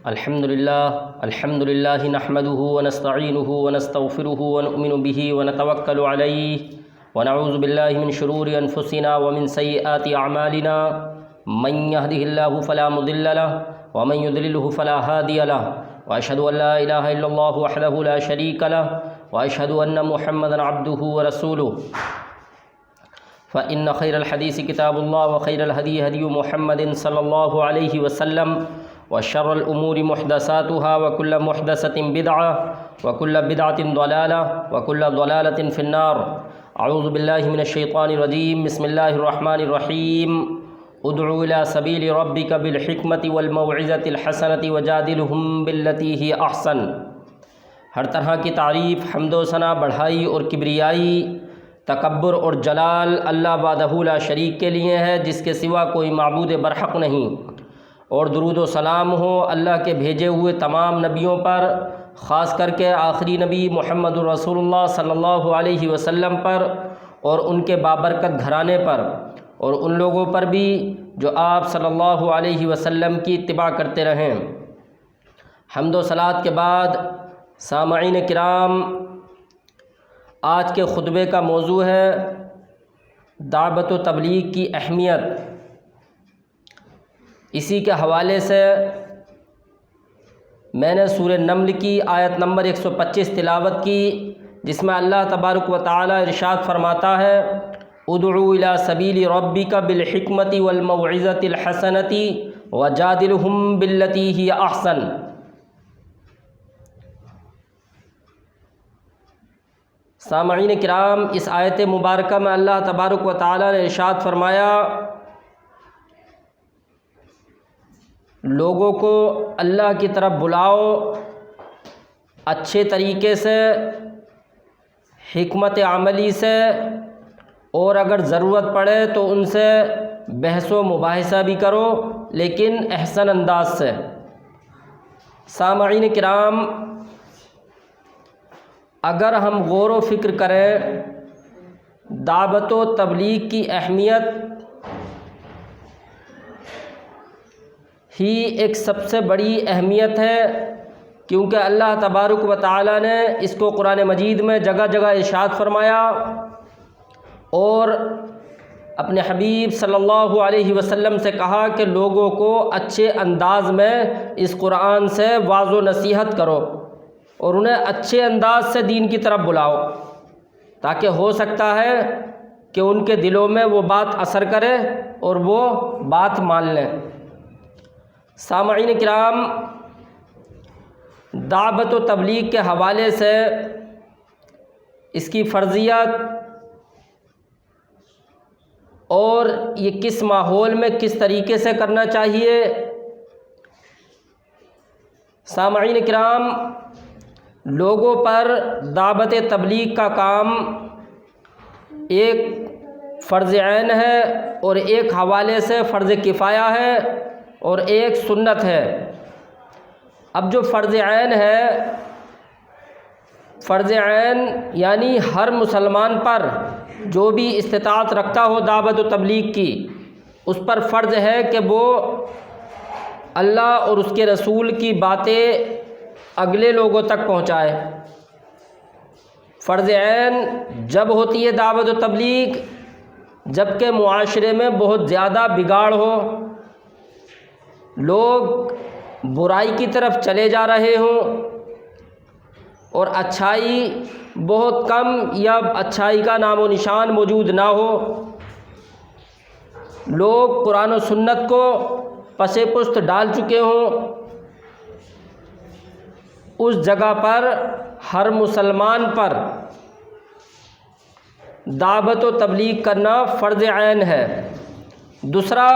الحمد للہ نحمده ونستعینه ونستغفره ونؤمن به ونتوکل علیہ ونعوذ باللہ من شرور انفسنا ومن سیئات اعمالنا من يهده الله فلا مضل له ومن يضلله فلا هادي له واشهد ان لا اله الا الله وحده لا شريك له واشهد ان محمدا عبده ورسوله فإن خير الحديث كتاب الله وخير الهدي هدي محمد صلى الله عليه وسلم وشر الأمور محدثاتها وكل محدثة بدعة وكل بدعة ضلالة وكل ضلالة في النار. أعوذ بالله من الشيطان الرجيم. بسم الله الرحمن الرحيم. ادع إلى سبيل ربك بالحكمة والموعظة الحسنة وجادلهم بالتي هي أحسن. ہر طرح کی تعریف، حمد و ثنا، بڑھائی اور کبریائی، تکبر اور جلال اللہ وحدہ لا شریک کے لیے ہے، جس کے سوا کوئی معبود برحق نہیں. اور درود و سلام ہو اللہ کے بھیجے ہوئے تمام نبیوں پر، خاص کر کے آخری نبی محمد رسول اللہ صلی اللہ علیہ وسلم پر اور ان کے بابرکت گھرانے پر، اور ان لوگوں پر بھی جو آپ صلی اللہ علیہ وسلم کی اتباع کرتے رہیں. حمد و صلوات کے بعد سامعین کرام، آج کے خطبے کا موضوع ہے دعوت و تبلیغ کی اہمیت. اسی کے حوالے سے میں نے سورہ نمل کی آیت نمبر 125 تلاوت کی، جس میں اللہ تبارک و تعالی ارشاد فرماتا ہے: ادعو الی سبیل ربک بالحکمت والموعظۃ الحسنۃ وجادلہم باللتی ہی احسن. سامعین کرام، اس آیت مبارکہ میں اللہ تبارک و تعالی نے ارشاد فرمایا، لوگوں کو اللہ کی طرف بلاؤ اچھے طریقے سے، حکمت عملی سے، اور اگر ضرورت پڑے تو ان سے بحث و مباحثہ بھی کرو، لیکن احسن انداز سے. سامعین کرام، اگر ہم غور و فکر کریں، دعوت و تبلیغ کی اہمیت ہی ایک سب سے بڑی اہمیت ہے، کیونکہ اللہ تبارک و تعالی نے اس کو قرآن مجید میں جگہ جگہ ارشاد فرمایا، اور اپنے حبیب صلی اللہ علیہ وسلم سے کہا کہ لوگوں کو اچھے انداز میں اس قرآن سے واعظ و نصیحت کرو اور انہیں اچھے انداز سے دین کی طرف بلاؤ، تاکہ ہو سکتا ہے کہ ان کے دلوں میں وہ بات اثر کرے اور وہ بات مان لیں. سامعین کرام، دعوت و تبلیغ کے حوالے سے اس کی فرضیت اور یہ کس ماحول میں کس طریقے سے کرنا چاہیے. سامعین کرام، لوگوں پر دعوت تبلیغ کا کام ایک فرض عین ہے، اور ایک حوالے سے فرض کفایہ ہے، اور ایک سنت ہے. اب جو فرض عین ہے، فرض عین یعنی ہر مسلمان پر جو بھی استطاعت رکھتا ہو دعوت و تبلیغ کی، اس پر فرض ہے کہ وہ اللہ اور اس کے رسول کی باتیں اگلے لوگوں تک پہنچائے. فرض عین جب ہوتی ہے دعوت و تبلیغ جب کہ معاشرے میں بہت زیادہ بگاڑ ہو، لوگ برائی کی طرف چلے جا رہے ہوں اور اچھائی بہت کم یا اچھائی کا نام و نشان موجود نہ ہو، لوگ قرآن و سنت کو پس پشت ڈال چکے ہوں. اس جگہ پر ہر مسلمان پر دعوت و تبلیغ کرنا فرض عین ہے. دوسرا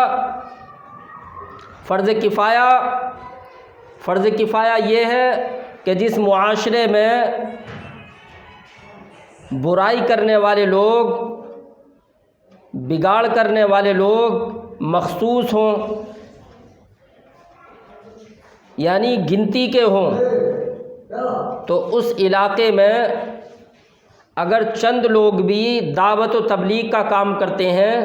فرض کفایہ. فرض کفایہ یہ ہے کہ جس معاشرے میں برائی کرنے والے لوگ، بگاڑ کرنے والے لوگ مخصوص ہوں، یعنی گنتی کے ہوں، تو اس علاقے میں اگر چند لوگ بھی دعوت و تبلیغ کا کام کرتے ہیں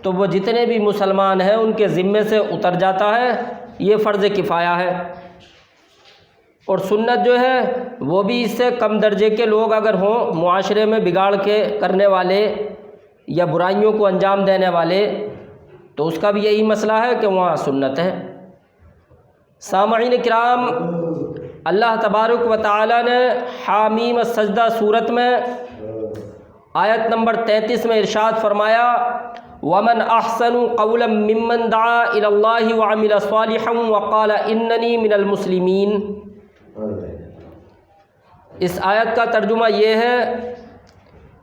تو وہ جتنے بھی مسلمان ہیں ان کے ذمے سے اتر جاتا ہے. یہ فرض کفایہ ہے. اور سنت جو ہے وہ بھی اس سے کم درجے کے لوگ اگر ہوں معاشرے میں بگاڑ کے کرنے والے یا برائیوں کو انجام دینے والے، تو اس کا بھی یہی مسئلہ ہے کہ وہاں سنت ہے۔ سامعین کرام، اللہ تبارک و تعالی نے حامیم السجدہ سورت میں آیت نمبر 33 میں ارشاد فرمایا، وَمَنْ أَحْسَنُ قَوْلًا مِّمَّنْ دَعَا إِلَى اللَّهِ وَعَمِلَ صَالِحًا وَقَالَ إِنَّنِي مِنَ الْمُسْلِمِينَ۔ اس آیت کا ترجمہ یہ ہے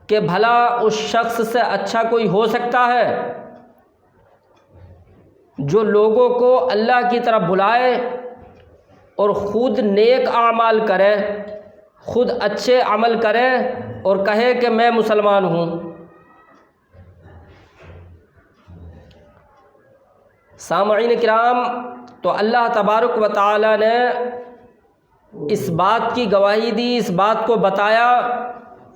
کہ بھلا اس شخص سے اچھا کوئی ہو سکتا ہے جو لوگوں کو اللہ کی طرف بلائے اور خود نیک اعمال کرے، خود اچھے عمل کرے اور کہے کہ میں مسلمان ہوں۔ سامعین کرام، تو اللہ تبارک و تعالی نے اس بات کی گواہی دی، اس بات کو بتایا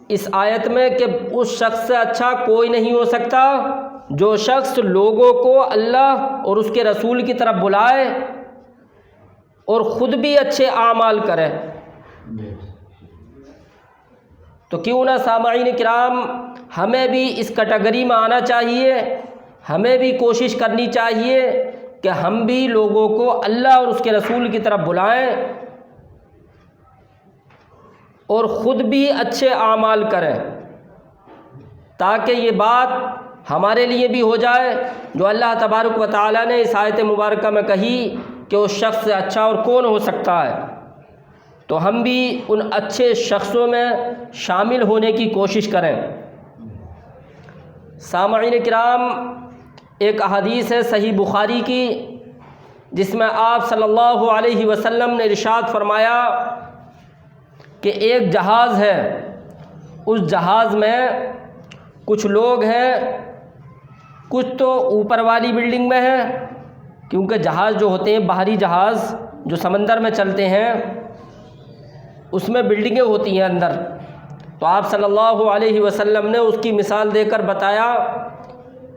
اس آیت میں کہ اس شخص سے اچھا کوئی نہیں ہو سکتا جو شخص لوگوں کو اللہ اور اس کے رسول کی طرف بلائے اور خود بھی اچھے اعمال کرے۔ تو کیوں نہ سامعین کرام ہمیں بھی اس کیٹیگری میں آنا چاہیے، ہمیں بھی کوشش کرنی چاہیے کہ ہم بھی لوگوں کو اللہ اور اس کے رسول کی طرف بلائیں اور خود بھی اچھے اعمال کریں، تاکہ یہ بات ہمارے لیے بھی ہو جائے جو اللہ تبارک و تعالیٰ نے اس آیت مبارکہ میں کہی کہ اس شخص سے اچھا اور کون ہو سکتا ہے، تو ہم بھی ان اچھے شخصوں میں شامل ہونے کی کوشش کریں۔ سامعین کرام، ایک حدیث ہے صحیح بخاری کی جس میں آپ صلی اللہ علیہ وسلم نے ارشاد فرمایا کہ ایک جہاز ہے، اس جہاز میں کچھ لوگ ہیں، کچھ تو اوپر والی بلڈنگ میں ہیں، کیونکہ جہاز جو ہوتے ہیں باہری جہاز جو سمندر میں چلتے ہیں اس میں بلڈنگیں ہوتی ہیں اندر، تو آپ صلی اللہ علیہ وسلم نے اس کی مثال دے کر بتایا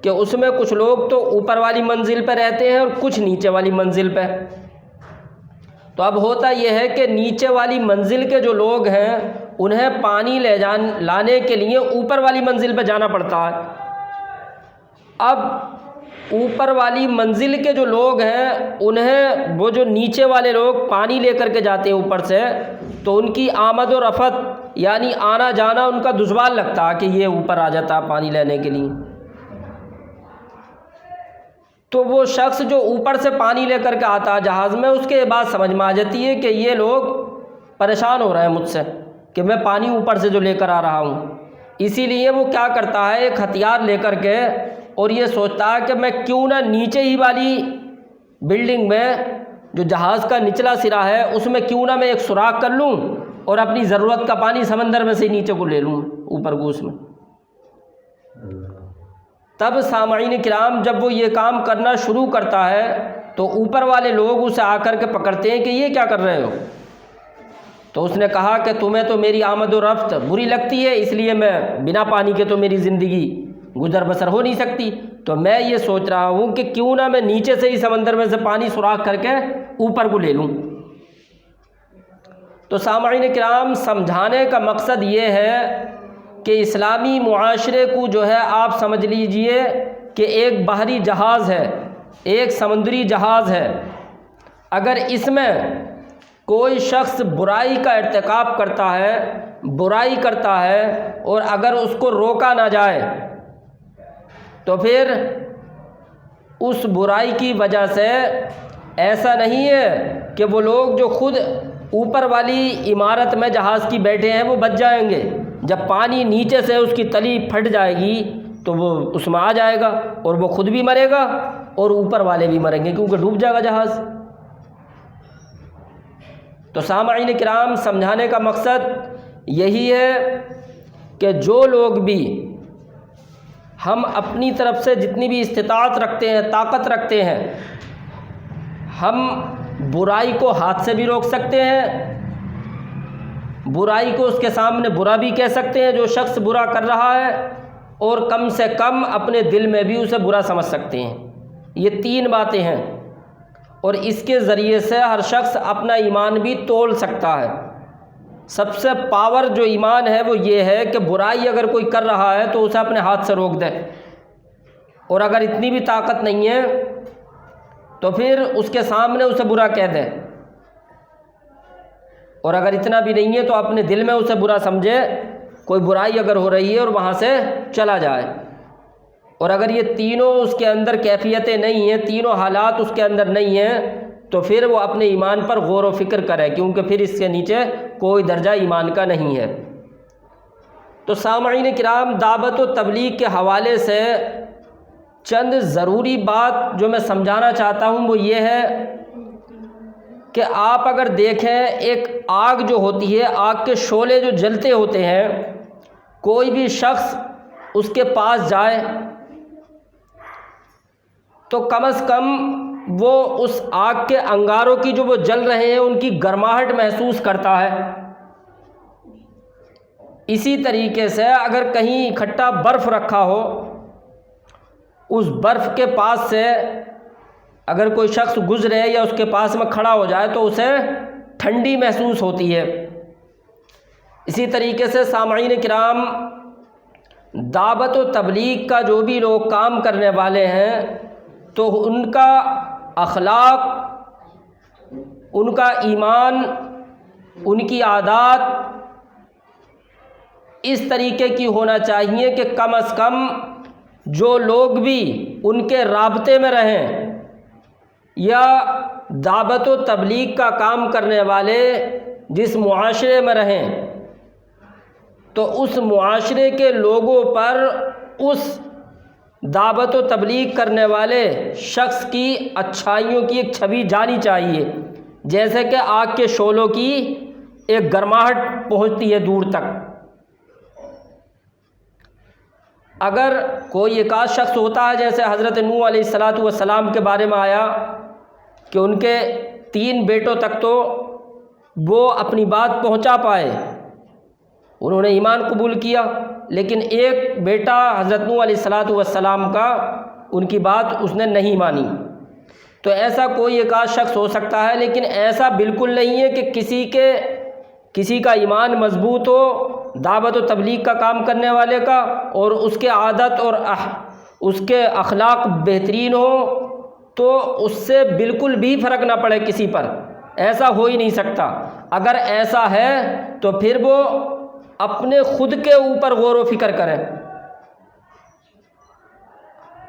کہ اس میں کچھ لوگ تو اوپر والی منزل پہ رہتے ہیں اور کچھ نیچے والی منزل پہ۔ تو اب ہوتا یہ ہے کہ نیچے والی منزل کے جو لوگ ہیں انہیں پانی لانے کے لیے اوپر والی منزل پہ جانا پڑتا ہے۔ اب اوپر والی منزل کے جو لوگ ہیں انہیں وہ جو نیچے والے لوگ پانی لے کر کے جاتے ہیں اوپر سے، تو ان کی آمد و رفت یعنی آنا جانا ان کا دشوار لگتا کہ یہ اوپر آ جاتا پانی لینے کے لیے۔ تو وہ شخص جو اوپر سے پانی لے کر کے آتا جہاز میں، اس کے یہ بات سمجھ میں آ جاتی ہے کہ یہ لوگ پریشان ہو رہے ہیں مجھ سے کہ میں پانی اوپر سے جو لے کر آ رہا ہوں، اسی لیے وہ کیا کرتا ہے ایک ہتھیار لے کر کے اور یہ سوچتا ہے کہ میں کیوں نہ نیچے ہی والی بلڈنگ میں جو جہاز کا نچلا سرا ہے اس میں کیوں نہ میں ایک سوراخ کر لوں اور اپنی ضرورت کا پانی سمندر میں سے نیچے کو لے لوں اوپر کو اس میں۔ تب سامعین کرام جب وہ یہ کام کرنا شروع کرتا ہے تو اوپر والے لوگ اسے آ کر کے پکڑتے ہیں کہ یہ کیا کر رہے ہو؟ تو اس نے کہا کہ تمہیں تو میری آمد و رفت بری لگتی ہے، اس لیے میں بنا پانی کے تو میری زندگی گزر بسر ہو نہیں سکتی، تو میں یہ سوچ رہا ہوں کہ کیوں نہ میں نیچے سے ہی سمندر میں سے پانی سوراخ کر کے اوپر کو لے لوں۔ تو سامعین کرام سمجھانے کا مقصد یہ ہے کہ اسلامی معاشرے کو جو ہے آپ سمجھ لیجئے کہ ایک بحری جہاز ہے، ایک سمندری جہاز ہے، اگر اس میں کوئی شخص برائی کا ارتکاب کرتا ہے، برائی کرتا ہے اور اگر اس کو روکا نہ جائے تو پھر اس برائی کی وجہ سے ایسا نہیں ہے کہ وہ لوگ جو خود اوپر والی عمارت میں جہاز کی بیٹھے ہیں وہ بچ جائیں گے، جب پانی نیچے سے اس کی تلی پھٹ جائے گی تو وہ اس میں آ جائے گا اور وہ خود بھی مرے گا اور اوپر والے بھی مریں گے کیونکہ ڈوب جائے گا جہاز۔ تو سامعین کرام سمجھانے کا مقصد یہی ہے کہ جو لوگ بھی ہم اپنی طرف سے جتنی بھی استطاعت رکھتے ہیں، طاقت رکھتے ہیں، ہم برائی کو ہاتھ سے بھی روک سکتے ہیں، برائی کو اس کے سامنے برا بھی کہہ سکتے ہیں جو شخص برا کر رہا ہے، اور کم سے کم اپنے دل میں بھی اسے برا سمجھ سکتے ہیں۔ یہ تین باتیں ہیں، اور اس کے ذریعے سے ہر شخص اپنا ایمان بھی تول سکتا ہے۔ سب سے پاور جو ایمان ہے وہ یہ ہے کہ برائی اگر کوئی کر رہا ہے تو اسے اپنے ہاتھ سے روک دے، اور اگر اتنی بھی طاقت نہیں ہے تو پھر اس کے سامنے اسے برا کہہ دے، اور اگر اتنا بھی نہیں ہے تو اپنے دل میں اسے برا سمجھے، کوئی برائی اگر ہو رہی ہے اور وہاں سے چلا جائے۔ اور اگر یہ تینوں اس کے اندر کیفیتیں نہیں ہیں، تینوں حالات اس کے اندر نہیں ہیں، تو پھر وہ اپنے ایمان پر غور و فکر کرے، کیونکہ پھر اس کے نیچے کوئی درجہ ایمان کا نہیں ہے۔ تو سامعین کرام، دعوت و تبلیغ کے حوالے سے چند ضروری بات جو میں سمجھانا چاہتا ہوں وہ یہ ہے کہ آپ اگر دیکھیں ایک آگ جو ہوتی ہے، آگ کے شعلے جو جلتے ہوتے ہیں، کوئی بھی شخص اس کے پاس جائے تو کم از کم وہ اس آگ کے انگاروں کی جو وہ جل رہے ہیں ان کی گرماہٹ محسوس کرتا ہے۔ اسی طریقے سے اگر کہیں اکٹھا برف رکھا ہو، اس برف کے پاس سے اگر کوئی شخص گزرے یا اس کے پاس میں کھڑا ہو جائے تو اسے ٹھنڈی محسوس ہوتی ہے۔ اسی طریقے سے سامعین کرام، دعوت و تبلیغ کا جو بھی لوگ کام کرنے والے ہیں تو ان کا اخلاق، ان کا ایمان، ان کی عادات اس طریقے کی ہونا چاہیے کہ کم از کم جو لوگ بھی ان کے رابطے میں رہیں یا دعوت و تبلیغ کا کام کرنے والے جس معاشرے میں رہیں تو اس معاشرے کے لوگوں پر اس دعوت و تبلیغ کرنے والے شخص کی اچھائیوں کی ایک چھوی جانی چاہیے، جیسے کہ آگ کے شعلوں کی ایک گرماہٹ پہنچتی ہے دور تک۔ اگر کوئی ایک آدھ شخص ہوتا ہے، جیسے حضرت نوح علیہ السلام کے بارے میں آیا کہ ان کے 3 بیٹوں تک تو وہ اپنی بات پہنچا پائے، انہوں نے ایمان قبول کیا، لیکن ایک بیٹا حضرت نوح علیہ السلام کا ان کی بات اس نے نہیں مانی۔ تو ایسا کوئی ایک آدھ شخص ہو سکتا ہے، لیکن ایسا بالکل نہیں ہے کہ کسی کا ایمان مضبوط ہو، دعوت و تبلیغ کا کام کرنے والے کا، اور اس کے عادت اور اس کے اخلاق بہترین ہو تو اس سے بالکل بھی فرق نہ پڑے کسی پر، ایسا ہو ہی نہیں سکتا۔ اگر ایسا ہے تو پھر وہ اپنے خود کے اوپر غور و فکر کریں۔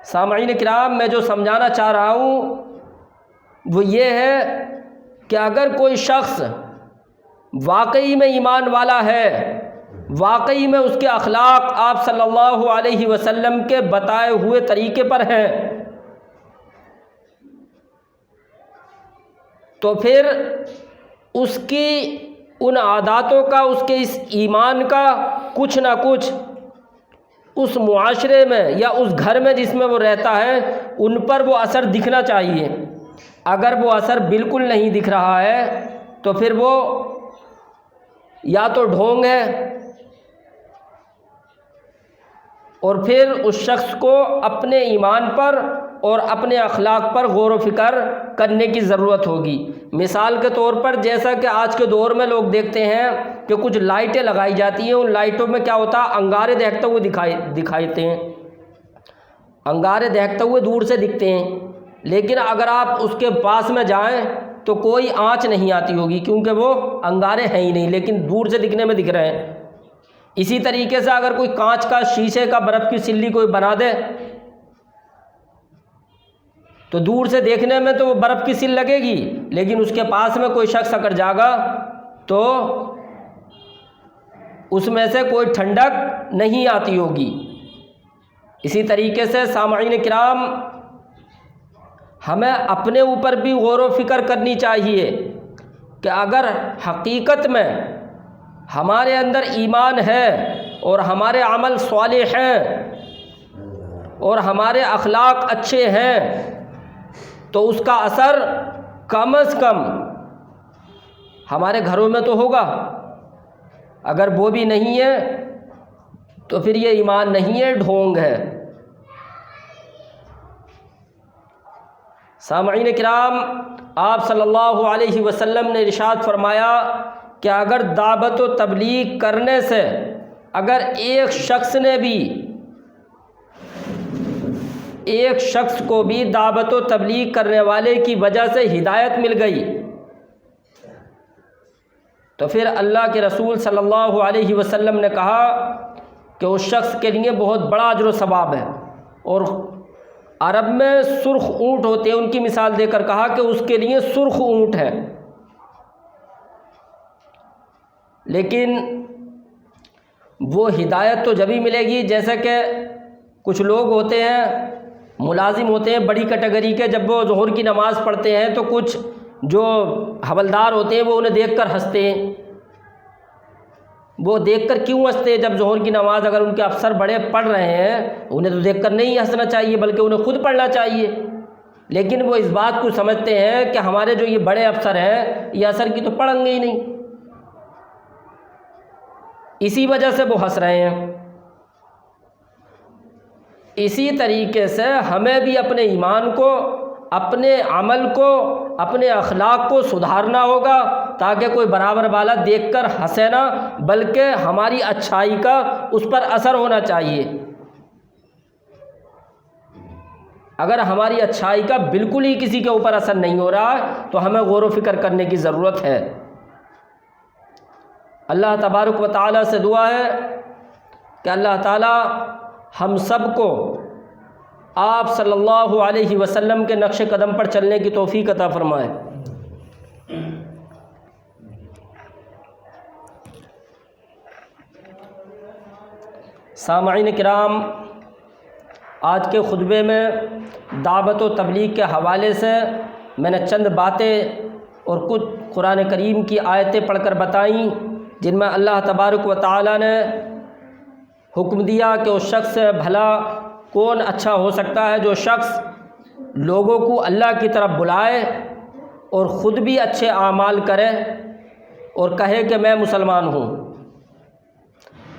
سامعین کرام، میں جو سمجھانا چاہ رہا ہوں وہ یہ ہے کہ اگر کوئی شخص واقعی میں ایمان والا ہے، واقعی میں اس کے اخلاق آپ صلی اللہ علیہ وسلم کے بتائے ہوئے طریقے پر ہیں، تو پھر اس کی ان عاداتوں کا، اس کے اس ایمان کا کچھ نہ کچھ اس معاشرے میں یا اس گھر میں جس میں وہ رہتا ہے ان پر وہ اثر دکھنا چاہیے۔ اگر وہ اثر بالکل نہیں دکھ رہا ہے تو پھر وہ یا تو ڈھونگ ہے، اور پھر اس شخص کو اپنے ایمان پر اور اپنے اخلاق پر غور و فکر کرنے کی ضرورت ہوگی۔ مثال کے طور پر جیسا کہ آج کے دور میں لوگ دیکھتے ہیں کہ کچھ لائٹیں لگائی جاتی ہیں، ان لائٹوں میں کیا ہوتا ہے، انگارے دہکتے ہوئے دکھاتے ہیں، انگارے دہکتے ہوئے دور سے دکھتے ہیں، لیکن اگر آپ اس کے پاس میں جائیں تو کوئی آنچ نہیں آتی ہوگی، کیونکہ وہ انگارے ہیں ہی نہیں، لیکن دور سے دکھنے میں دکھ رہے ہیں۔ اسی طریقے سے اگر کوئی کانچ کا، شیشے کا، برف کی سلی کوئی بنا دے تو دور سے دیکھنے میں تو وہ برف کی سل لگے گی، لیکن اس کے پاس میں کوئی شخص اگر جاگا تو اس میں سے کوئی ٹھنڈک نہیں آتی ہوگی۔ اسی طریقے سے سامعین کرام، ہمیں اپنے اوپر بھی غور و فکر کرنی چاہیے کہ اگر حقیقت میں ہمارے اندر ایمان ہے اور ہمارے عمل صالح ہیں اور ہمارے اخلاق اچھے ہیں تو اس کا اثر کم از کم ہمارے گھروں میں تو ہوگا۔ اگر وہ بھی نہیں ہے تو پھر یہ ایمان نہیں ہے، ڈھونگ ہے۔ سامعین کرام، آپ صلی اللہ علیہ وسلم نے ارشاد فرمایا کہ اگر دعوت و تبلیغ کرنے سے اگر ایک شخص کو بھی دعوت و تبلیغ کرنے والے کی وجہ سے ہدایت مل گئی تو پھر اللہ کے رسول صلی اللہ علیہ وسلم نے کہا کہ اس شخص کے لیے بہت بڑا اجر و ثواب ہے۔ اور عرب میں سرخ اونٹ ہوتے ہیں، ان کی مثال دے کر کہا کہ اس کے لیے سرخ اونٹ ہے۔ لیکن وہ ہدایت تو جبھی ملے گی جیسے کہ کچھ لوگ ہوتے ہیں، ملازم ہوتے ہیں بڑی کیٹیگری کے، جب وہ ظہر کی نماز پڑھتے ہیں تو کچھ جو حوالدار ہوتے ہیں وہ انہیں دیکھ کر ہنستے ہیں۔ وہ دیکھ کر کیوں ہنستے ہیں؟ جب ظہر کی نماز اگر ان کے افسر بڑے پڑھ رہے ہیں، انہیں تو دیکھ کر نہیں ہنسنا چاہیے بلکہ انہیں خود پڑھنا چاہیے۔ لیکن وہ اس بات کو سمجھتے ہیں کہ ہمارے جو یہ بڑے افسر ہیں یہ اثر کی تو پڑھیں گے ہی نہیں، اسی وجہ سے وہ ہنس رہے ہیں۔ اسی طریقے سے ہمیں بھی اپنے ایمان کو، اپنے عمل کو، اپنے اخلاق کو سدھارنا ہوگا تاکہ کوئی برابر والا دیکھ کر ہنسے نہ، بلکہ ہماری اچھائی کا اس پر اثر ہونا چاہیے۔ اگر ہماری اچھائی کا بالکل ہی کسی کے اوپر اثر نہیں ہو رہا تو ہمیں غور و فکر کرنے کی ضرورت ہے۔ اللہ تبارک و تعالیٰ سے دعا ہے کہ اللہ تعالیٰ ہم سب کو آپ صلی اللہ علیہ وسلم کے نقش قدم پر چلنے کی توفیق عطا فرمائے۔ سامعین کرام، آج کے خطبے میں دعوت و تبلیغ کے حوالے سے میں نے چند باتیں اور کچھ قرآن کریم کی آیتیں پڑھ کر بتائیں جن میں اللہ تبارک و تعالیٰ نے حکم دیا کہ اس شخص سے بھلا کون اچھا ہو سکتا ہے جو شخص لوگوں کو اللہ کی طرف بلائے اور خود بھی اچھے اعمال کرے اور کہے کہ میں مسلمان ہوں۔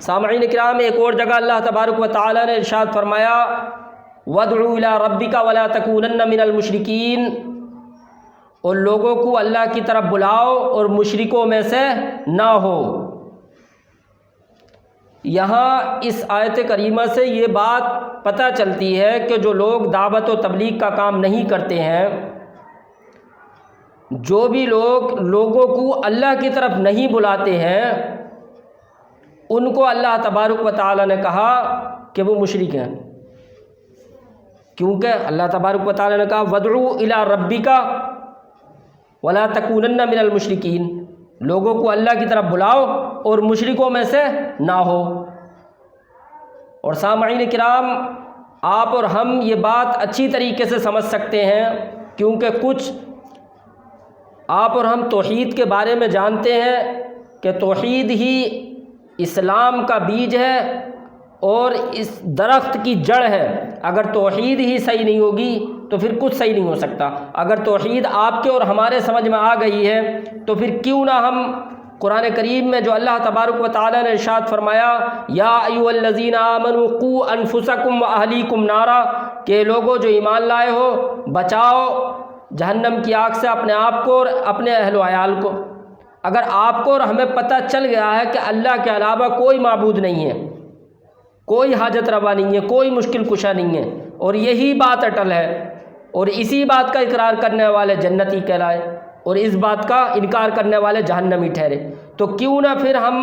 سامعین کرام، ایک اور جگہ اللہ تبارک و تعالیٰ نے ارشاد فرمایا وَادْعُ إِلَىٰ رَبِّكَ وَلَا تَكُونَنَّ مِنَ الْمُشْرِكِينَ، اور لوگوں کو اللہ کی طرف بلاؤ اور مشرکوں میں سے نہ ہو۔ یہاں اس آیت کریمہ سے یہ بات پتہ چلتی ہے کہ جو لوگ دعوت و تبلیغ کا کام نہیں کرتے ہیں، جو بھی لوگ لوگوں کو اللہ کی طرف نہیں بلاتے ہیں، ان کو اللہ تبارک و تعالیٰ نے کہا کہ وہ مشرک ہیں، کیونکہ اللہ تبارک و تعالیٰ نے کہا وَادْعُ إِلَىٰ رَبِّكَ وَلَا تَكُونَنَّ مِنَ الْمُشْرِكِينَ، لوگوں کو اللہ کی طرف بلاؤ اور مشرکوں میں سے نہ ہو۔ اور سامعین کرام، آپ اور ہم یہ بات اچھی طریقے سے سمجھ سکتے ہیں کیونکہ کچھ آپ اور ہم توحید کے بارے میں جانتے ہیں کہ توحید ہی اسلام کا بیج ہے اور اس درخت کی جڑ ہے۔ اگر توحید ہی صحیح نہیں ہوگی تو پھر کچھ صحیح نہیں ہو سکتا۔ اگر توحید آپ کے اور ہمارے سمجھ میں آ گئی ہے تو پھر کیوں نہ ہم قرآن کریم میں جو اللہ تبارک و تعالیٰ نے ارشاد فرمایا یا ایھا الذین آمنوا قوا انفسکم واہلیکم نارا، کہ لوگوں جو ایمان لائے ہو بچاؤ جہنم کی آگ سے اپنے آپ کو اور اپنے اہل و عیال کو۔ اگر آپ کو اور ہمیں پتہ چل گیا ہے کہ اللہ کے علاوہ کوئی معبود نہیں ہے، کوئی حاجت روا نہیں ہے، کوئی مشکل کشا نہیں ہے، اور یہی بات اٹل ہے اور اسی بات کا اقرار کرنے والے جنتی کہلائے اور اس بات کا انکار کرنے والے جہنمی ٹھہرے، تو کیوں نہ پھر ہم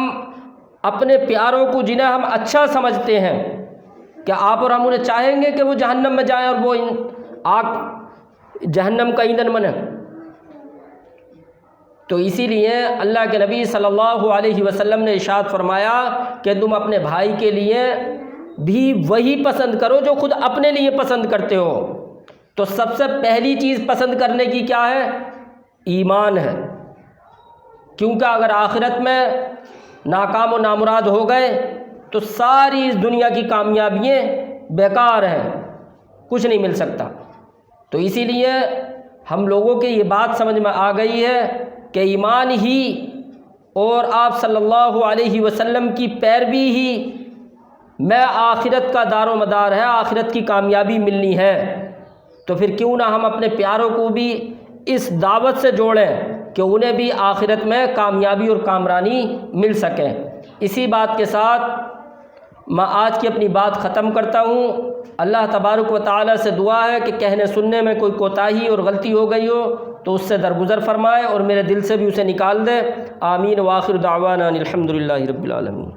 اپنے پیاروں کو جنہیں ہم اچھا سمجھتے ہیں، کہ آپ اور ہم انہیں چاہیں گے کہ وہ جہنم میں جائیں اور وہ آگ جہنم کا ایندھن بنے؟ تو اسی لیے اللہ کے نبی صلی اللہ علیہ وسلم نے ارشاد فرمایا کہ تم اپنے بھائی کے لیے بھی وہی پسند کرو جو خود اپنے لیے پسند کرتے ہو۔ تو سب سے پہلی چیز پسند کرنے کی کیا ہے؟ ایمان ہے، کیونکہ اگر آخرت میں ناکام و نامراد ہو گئے تو ساری اس دنیا کی کامیابیاں بیکار ہیں، کچھ نہیں مل سکتا۔ تو اسی لیے ہم لوگوں کے یہ بات سمجھ میں آ گئی ہے کہ ایمان ہی اور آپ صلی اللہ علیہ وسلم کی پیروی ہی میں آخرت کا دار و مدار ہے، آخرت کی کامیابی ملنی ہے۔ تو پھر کیوں نہ ہم اپنے پیاروں کو بھی اس دعوت سے جوڑیں کہ انہیں بھی آخرت میں کامیابی اور کامرانی مل سکیں۔ اسی بات کے ساتھ میں آج کی اپنی بات ختم کرتا ہوں۔ اللہ تبارک و تعالیٰ سے دعا ہے کہ کہنے سننے میں کوئی کوتاہی اور غلطی ہو گئی ہو تو اس سے درگزر فرمائے اور میرے دل سے بھی اسے نکال دے۔ آمین۔ وآخر دعوانا الحمد للہ رب العالمین۔